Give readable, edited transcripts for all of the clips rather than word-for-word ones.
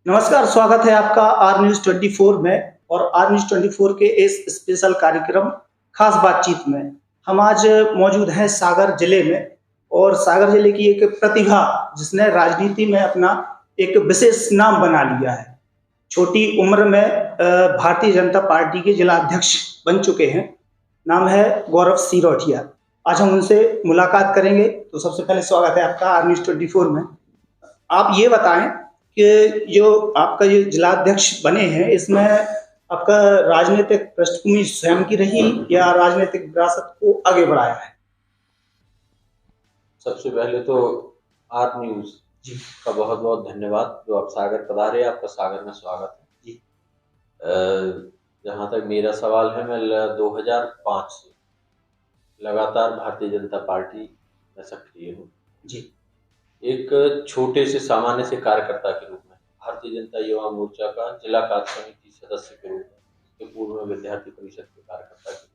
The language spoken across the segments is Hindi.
नमस्कार, स्वागत है आपका आर न्यूज़ 24 में। और आर न्यूज़ 24 के इस स्पेशल कार्यक्रम खास बातचीत में हम आज मौजूद हैं सागर जिले में। और सागर जिले की एक प्रतिभा जिसने राजनीति में अपना एक विशेष नाम बना लिया है। छोटी उम्र में भारतीय जनता पार्टी के जिला अध्यक्ष बन चुके हैं। नाम है गौरव सिरोठिया। आज हम उनसे मुलाकात करेंगे। तो सबसे पहले स्वागत है आपका आर न्यूज़ 24 में। आप ये बताएं कि जो आपका ये जिलाध्यक्ष बने हैं, इसमें आपका राजनीतिक पृष्ठभूमि स्वयं की रही या राजनीतिक विरासत को आगे बढ़ाया है? सबसे पहले तो आर न्यूज जी का बहुत बहुत धन्यवाद जो आप सागर पधारे। आपका सागर में स्वागत है जी। जहाँ तक मेरा सवाल है, मैं 2005 से लगातार भारतीय जनता पार्टी में सक्रिय हूँ जी। एक छोटे से सामान्य से कार्यकर्ता के रूप में। भारतीय जनता युवा मोर्चा का जिला कार्य समिति सदस्य के रूप में, इसके पूर्व में विद्यार्थी परिषद के कार्यकर्ता के रूप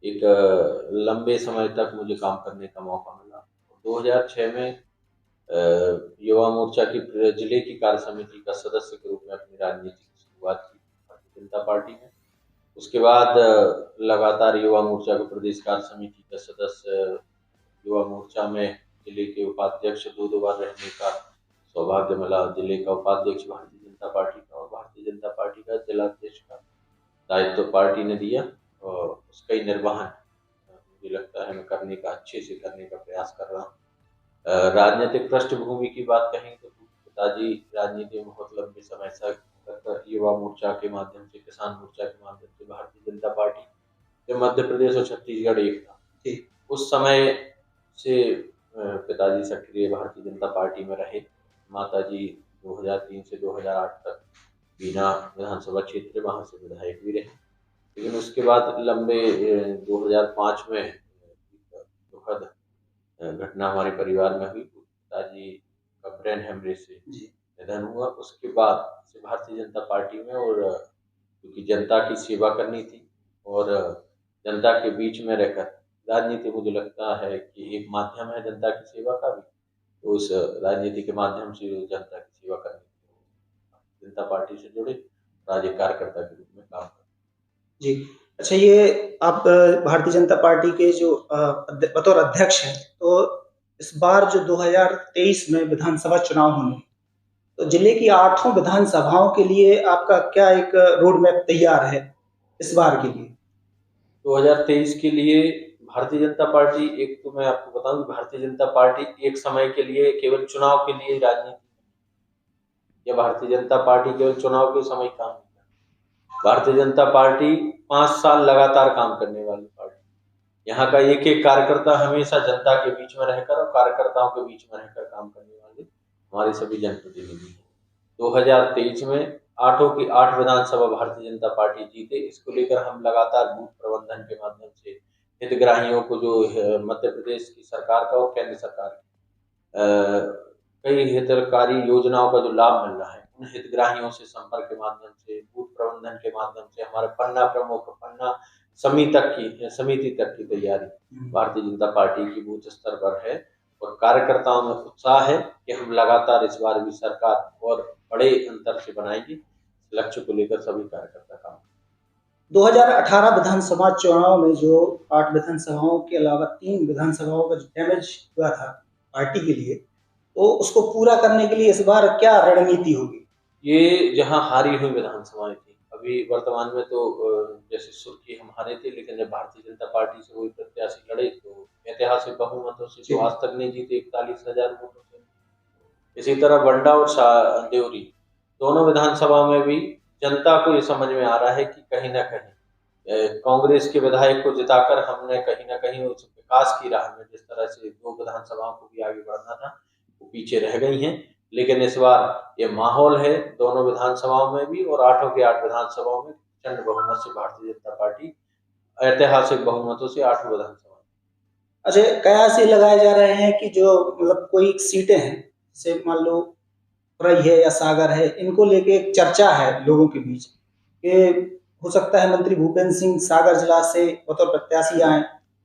में एक लंबे समय तक मुझे काम करने का मौका मिला। 2006 में युवा मोर्चा की जिले की कार्य समिति का सदस्य के रूप में अपनी राजनीति की शुरुआत की भारतीय जनता पार्टी में। उसके बाद लगातार युवा मोर्चा के प्रदेश कार्य समिति का सदस्य, युवा मोर्चा में जिले के उपाध्यक्ष दो बार रहने का सौभाग्य मिला। जिले का उपाध्यक्ष भारतीय जनता पार्टी का और भारतीय जनता पार्टी का जिलाध्यक्ष का दायित्व पार्टी ने दिया और उसका ही निर्वहन मुझे लगता है मैं करने का, अच्छे से करने का प्रयास कर रहा हूँ। राजनीतिक पृष्ठभूमि की बात कहें तो पिताजी राजनीति में बहुत लंबे समय तक युवा मोर्चा के माध्यम से, किसान मोर्चा के माध्यम से भारतीय जनता पार्टी जो मध्य प्रदेश और छत्तीसगढ़ एक था, उस समय से पिताजी सक्रिय भारतीय जनता पार्टी में रहे। माताजी 2003 से 2008 तक बीना विधानसभा क्षेत्र वहां से विधायक भी रहे। लेकिन उसके बाद लंबे 2005 में दुखद घटना हमारे परिवार में हुई। पिताजी का ब्रेन हेमरेज से निधन हुआ। उसके बाद से भारतीय जनता पार्टी में, और क्योंकि जनता की सेवा करनी थी और जनता के बीच में रहकर राजनीति, मुझे लगता है कि एक माध्यम है जनता की सेवा का भी, तो उस राजनीति के माध्यम से जनता की सेवा करनी थी। जनता पार्टी से जुड़े राज्य कार्यकर्ता के रूप में काम कर। जी, अच्छा, ये आप भारतीय जनता पार्टी के जो बतौर अध्यक्ष हैं, तो इस बार जो 2023 में विधानसभा चुनाव होने, तो जिले की 8 विधानसभाओं के लिए आपका क्या एक रोड मैप तैयार है इस बार के लिए? 2023 के लिए भारतीय जनता पार्टी, एक तो मैं आपको बताऊं कि भारतीय जनता पार्टी एक समय के लिए केवल चुनाव के लिए राजनीति, या भारतीय जनता पार्टी केवल चुनाव के समय काम नहीं करती। भारतीय जनता पार्टी 5 साल लगातार काम करने वाली पार्टी। यहाँ का एक एक कार्यकर्ता हमेशा जनता के बीच में रहकर और कार्यकर्ताओं के बीच में रहकर काम करने वाले हमारे सभी जनप्रतिनिधि हैं। 2023 में 8 की 8 विधानसभा भारतीय जनता पार्टी जीते। इसको लेकर हम लगातार बूथ प्रबंधन के माध्यम से हितग्राहियों को, जो मध्य प्रदेश की सरकार का और केंद्र सरकार की कई हितकारी योजनाओं का जो लाभ मिल रहा है, उन हितग्राहियों से संपर्क के माध्यम से, बूथ प्रबंधन के माध्यम से, हमारे पन्ना प्रमुख, पन्ना समिति तक की तैयारी भारतीय जनता पार्टी की बूथ स्तर पर है। और कार्यकर्ताओं में उत्साह है कि हम लगातार इस बार भी सरकार और बड़े अंतर से बनाएंगे। लक्ष्य को लेकर सभी कार्यकर्ता काम। 2018 विधानसभा चुनाव में जो 8 विधानसभाओं के अलावा 3 विधानसभाओं का जो डैमेज हुआ था पार्टी के लिए, तो उसको पूरा करने के लिए इस बार क्या रणनीति होगी? ये जहां हारी हुई विधानसभाएं थी, अभी वर्तमान में तो जैसे सुर्खी हम हारे थे, लेकिन जब भारतीय जनता पार्टी से कोई प्रत्याशी लड़े तो ऐतिहासिक बहुमतों से, जो आज तक नहीं जीते, 41,000 वोटों से। इसी तरह बंडा और देवरी दोनों विधानसभा में भी जनता को ये समझ में आ रहा है कि कहीं ना कहीं कांग्रेस के विधायक को जिताकर हमने कहीं ना कहीं उस विकास की राह में, जिस तरह से 2 विधानसभाओं को भी आगे बढ़ना था, वो पीछे रह गई हैं। लेकिन इस बार ये माहौल है दोनों विधानसभाओं में भी, और 8 की 8 विधानसभाओं में प्रचंड बहुमत से भारतीय जनता पार्टी, ऐतिहासिक बहुमतों से 8 विधानसभा। अच्छा, कयास ये लगाए जा रहे हैं कि जो मतलब कोई सीटें हैं, जैसे मान लो रई है या सागर है, इनको लेके एक चर्चा है लोगों के बीच कि हो सकता है मंत्री भूपेंद्र सिंह सागर जिला से बतौर प्रत्याशी आए,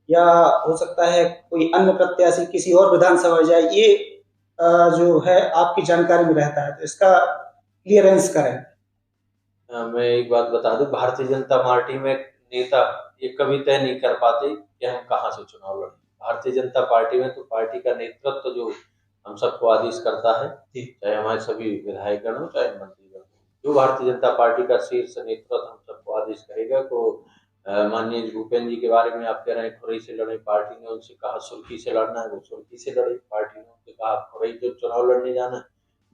या हो सकता है कोई अन्य प्रत्याशी किसी और विधानसभा जाए। ये जो है आपकी जानकारी में रहता है, तो इसका क्लियरेंस करें। मैं एक बात बता दूं, भारतीय जनता पार्टी में नेता ये कभी तय नहीं कर पाते कि हम कहाँ से चुनाव लड़ें। भारतीय जनता पार्टी में तो पार्टी का नेतृत्व जो हम सबको आदेश करता है, चाहे हमारे सभी विधायकगण हो चाहे मंत्रीगण हो, जो भारतीय जनता पार्टी का शीर्ष नेतृत्व हम सबको आदेश करेगा। तो माननीय भूपेंद्र जी के बारे में आप कह रहे हैं खुरई से लड़े, पार्टी ने उनसे कहा सुर्खी से लड़ना है, वो सुर्खी से लड़े। पार्टी ने उनसे कहा खुरई जो चुनाव लड़ने जाना है,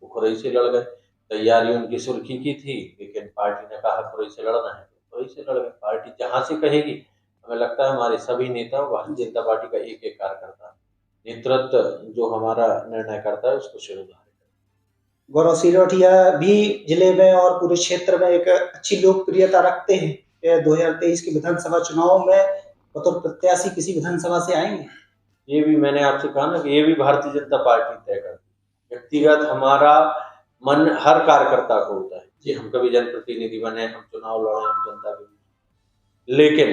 वो खुरई से लड़ गए। तैयारी उनकी सुर्खी की थी, लेकिन पार्टी ने कहा खुरई से लड़ना है तो खुरई से लड़ गए। पार्टी जहां से कहेगी, हमें लगता है हमारे सभी नेता भारतीय जनता पार्टी का एक एक कार्यकर्ता नेतृत्व जो हमारा निर्णय करता है उसको शिरोधार्य करता गौरव सिरोठिया भी जिले में और पूरे क्षेत्र में एक अच्छी लोकप्रियता रखते हैं। 2023 के विधानसभा चुनाव में बतौर प्रत्याशी किसी विधानसभा से आएंगे? ये भी मैंने आपसे कहा ना कि ये भी भारतीय जनता पार्टी तय करती है। व्यक्तिगत हमारा मन हर कार्यकर्ता को होता है कि हम कभी जनप्रतिनिधि बने, हम चुनाव लड़े, हम जनता के बीच, लेकिन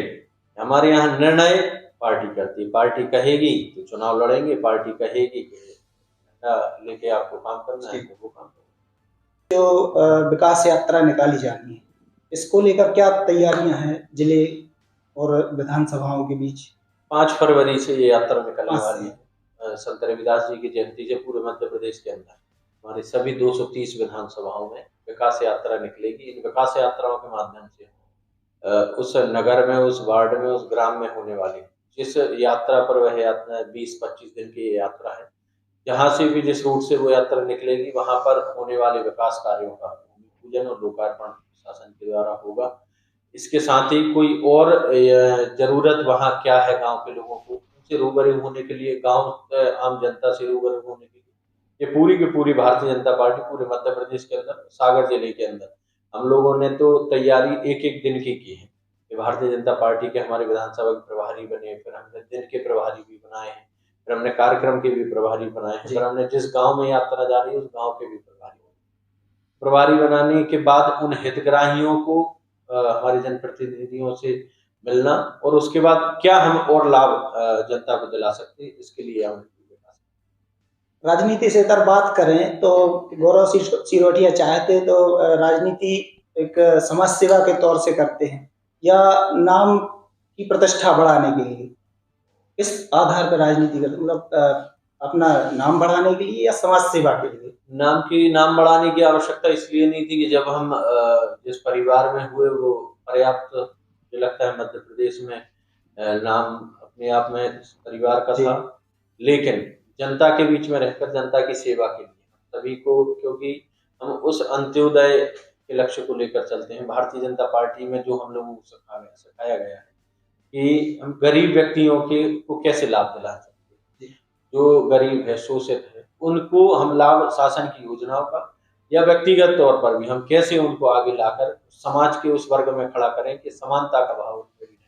हमारे यहाँ निर्णय पार्टी करती है। पार्टी कहेगी तो चुनाव लड़ेंगे, पार्टी कहेगी कि लेके आपको काम करना है तो वो काम करेंगे। जो विकास यात्रा निकाली जानी है, इसको लेकर क्या तैयारियां हैं जिले और विधानसभाओं के बीच? 5 फरवरी से ये यात्रा निकलने वाली है। संत रविदास जी की जयंती से पूरे मध्य प्रदेश के अंदर हमारी सभी 230 विधानसभाओं में विकास यात्रा निकलेगी। इन विकास यात्राओं के माध्यम से उस नगर में, उस वार्ड में, उस ग्राम में होने वाली जिस यात्रा पर वह यात्रा 20-25 दिन की यात्रा है, जहां से भी जिस रूट से वो यात्रा निकलेगी वहां पर होने वाले विकास कार्यों का पूजन और लोकार्पण शासन के द्वारा होगा। इसके साथ ही कोई और जरूरत वहां क्या है गांव के लोगों को, उनसे रूबरू होने के लिए, गांव आम जनता से रूबरू होने के लिए ये पूरी की पूरी भारतीय जनता पार्टी पूरे मध्य प्रदेश के अंदर, सागर जिले के अंदर हम लोगों ने तो तैयारी एक एक दिन की है कि भारतीय जनता पार्टी के हमारे विधानसभा के प्रभारी बने, फिर हमने दिन के प्रभारी भी बनाए हैं, फिर हमने कार्यक्रम के भी प्रभारी बनाए हैं, फिर हमने जिस गांव में यात्रा जा रही है उस गांव के भी प्रभारी बनाने के बाद उन हितग्राहियों को हमारे जनप्रतिनिधियों से मिलना और उसके बाद क्या हम और लाभ जनता को दिला सकते हैं, इसके लिए हम राजनीति से अगर बात करें तो गौरव सिरोठिया चाहते तो राजनीति एक समाज सेवा के तौर से करते हैं या नाम की प्रतिष्ठा बढ़ाने के लिए, इस आधार पर राजनीति करते, मतलब अपना नाम बढ़ाने के लिए या समाज सेवा के लिए? नाम बढ़ाने की आवश्यकता इसलिए नहीं थी कि जब हम जिस परिवार में हुए वो पर्याप्त, मुझे लगता है मध्य प्रदेश में नाम अपने आप में परिवार का था, लेकिन जनता के बीच में रहकर जनता की सेवा के लिए सभी को, क्योंकि हम उस अंत्योदय के लक्ष्य को लेकर चलते हैं। भारतीय जनता पार्टी में जो हम लोगों को सिखाया गया है कि हम गरीब व्यक्तियों को कैसे लाभ दिला सकते हैं, जो गरीब है, शोषित है, उनको हम लाभ शासन की योजनाओं का या व्यक्तिगत तौर पर भी हम कैसे उनको आगे लाकर समाज के उस वर्ग में खड़ा करें कि समानता का भाव उनके भी है।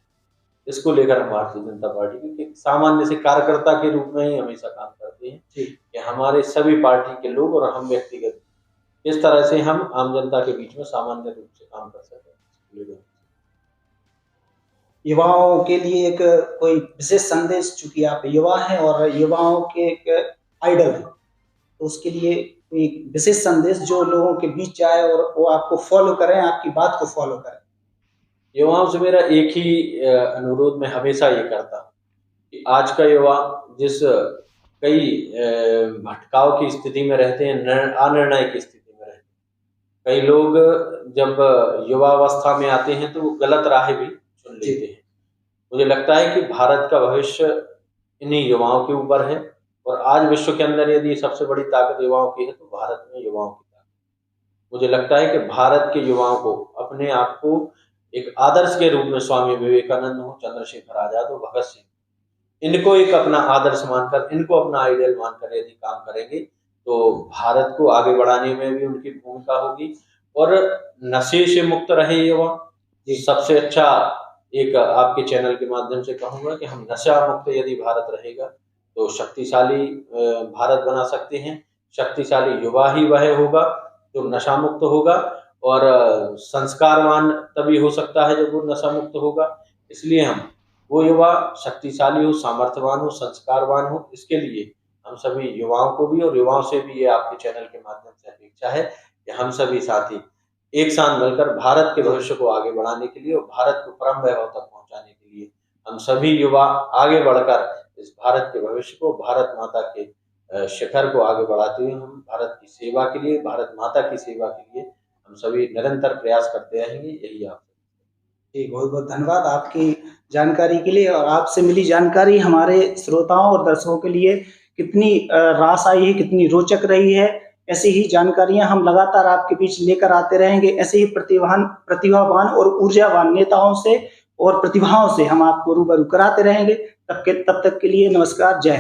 इसको लेकर हम भारतीय जनता पार्टी के सामान्य से कार्यकर्ता के रूप में ही हमेशा काम करते हैं कि हमारे सभी पार्टी के लोग और हम व्यक्तिगत इस तरह से हम आम जनता के बीच में सामान्य रूप से काम कर सकें। युवाओं के लिए एक कोई विशेष संदेश, चूंकि आप युवा हैं और युवाओं के एक आइडल है, तो उसके लिए कोई विशेष संदेश जो लोगों के बीच जाए और वो आपको फॉलो करें, आपकी बात को फॉलो करें? युवाओं से मेरा एक ही अनुरोध मैं हमेशा ये करता हूँ कि आज का युवा जिस कई भटकाव की स्थिति में रहते हैं, अनिर्णय की स्थिति में रहते हैं, कई लोग जब युवावस्था में आते हैं तो वो गलत राह भी चुन लेते हैं। मुझे लगता है कि भारत का भविष्य इन्हीं युवाओं के ऊपर है और आज विश्व के अंदर यदि सबसे बड़ी ताकत युवाओं की है तो भारत में युवाओं की ताकत। मुझे लगता है कि भारत के युवाओं को अपने आप को एक आदर्श के रूप में स्वामी विवेकानंद हो, चंद्रशेखर आजाद हो, भगत सिंह, इनको एक अपना आदर्श मानकर, इनको अपना आइडियल मानकर यदि काम करेंगे तो भारत को आगे बढ़ाने में भी उनकी भूमिका होगी और नशे से मुक्त रहे युवा। सबसे अच्छा एक आपके चैनल के माध्यम से कहूंगा कि हम नशा मुक्त यदि भारत रहेगा तो शक्तिशाली भारत बना सकते हैं। शक्तिशाली युवा ही वह होगा जो नशा मुक्त होगा और संस्कारवान तभी हो सकता है जब वो नशा मुक्त होगा। इसलिए हम वो युवा शक्तिशाली हो, सामर्थ्यवान हो, संस्कारवान हो, इसके लिए हम सभी युवाओं को भी और युवाओं से भी ये आपके चैनल के माध्यम से अपेक्षा है कि कि हम सभी साथी एक साथ मिलकर भारत के भविष्य को आगे बढ़ाने के लिए और भारत को परम वैभव तक पहुंचाने के लिए हम सभी युवा आगे बढ़कर इस भारत के भविष्य को, भारत माता के शिखर को आगे बढ़ाते हुए हम भारत की सेवा के लिए, भारत माता की सेवा के लिए हम सभी निरंतर प्रयास करते रहेंगे। यही आप जी, बहुत बहुत धन्यवाद आपकी जानकारी के लिए। और आपसे मिली जानकारी हमारे श्रोताओं और दर्शकों के लिए कितनी रास आई है, कितनी रोचक रही है। ऐसी ही जानकारियां हम लगातार आपके बीच लेकर आते रहेंगे। ऐसे ही प्रतिभावान और ऊर्जावान नेताओं से और प्रतिभाओं से हम आपको रूबरू कराते रहेंगे। तब तक के लिए नमस्कार, जय हिंद।